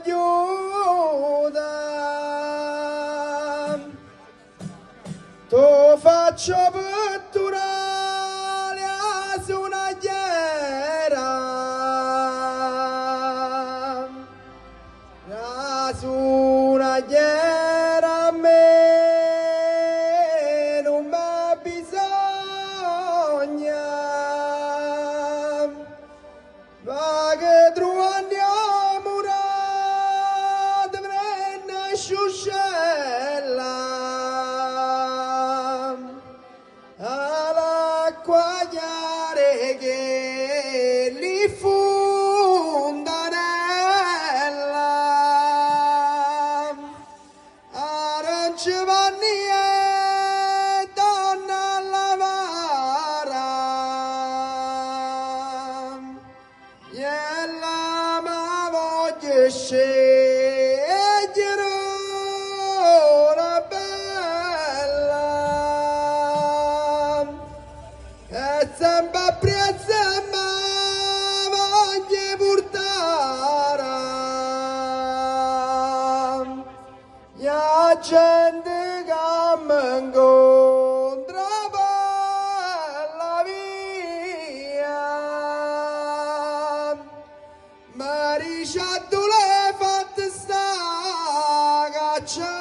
aiuta. Tu faccio petturare a sunagliera, la sunagliera a me non m'ha bisogna, ma che troviamo una dovrenne sciuscella. All'acquagliare che li fondanella, arance vanni e donna alla vara, gliela ma voglio scegliere una bella. E sempre a prezzo ma voglio portare, la gente che mi incontra per la via, mi dice tu l'hai fatta sta cacciariata,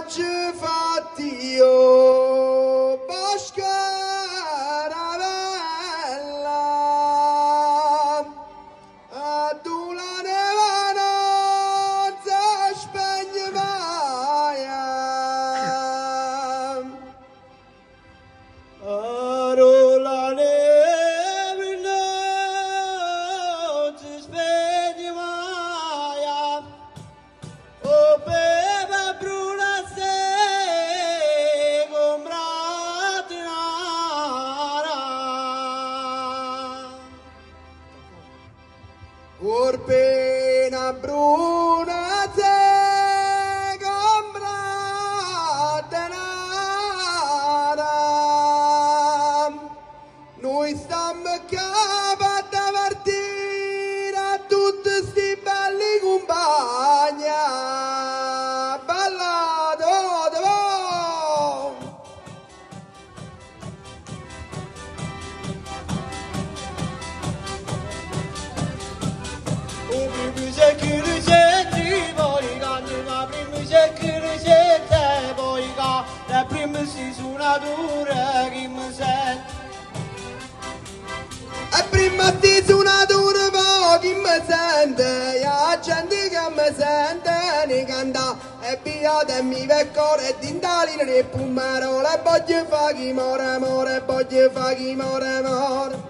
ci fatti io Boscaravella, a tu la nevana si spegne mai, a la neve non si spegne mai, oh beva bruna. Orpena bruna se comprate nara, noi stiamo qua a partire a tutti sti belli compagni, ballato de voi. La prima si suonatura che mi sente, la prima si suonatura che mi sente, la gente che mi sente ne canta e piata e mi veccore e dindalina e pumarola e voglio fa chi more amore, voglio fa chi more amore.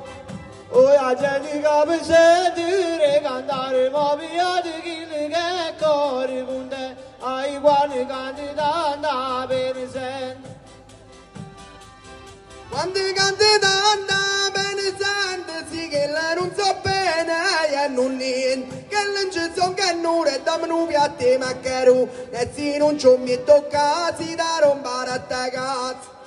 Oh, la gente che mi sente cantare, ma piate chi che corre con te, ai quali canti tanta bene sente. Quando canti tanta bene sente, sì che lei non so bene e non niente, che non ci sono che non è da menu piatti maccherù, e se non ci mi tocca si da rompare a te cazzo.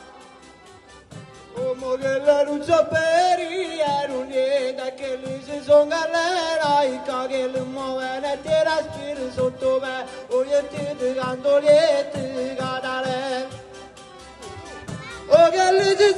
Come che la non so bene e non niente, che lì si sono galera, i che li muovono e ti respiri sotto me, o io ti canto lieti cadere. Oh che lì si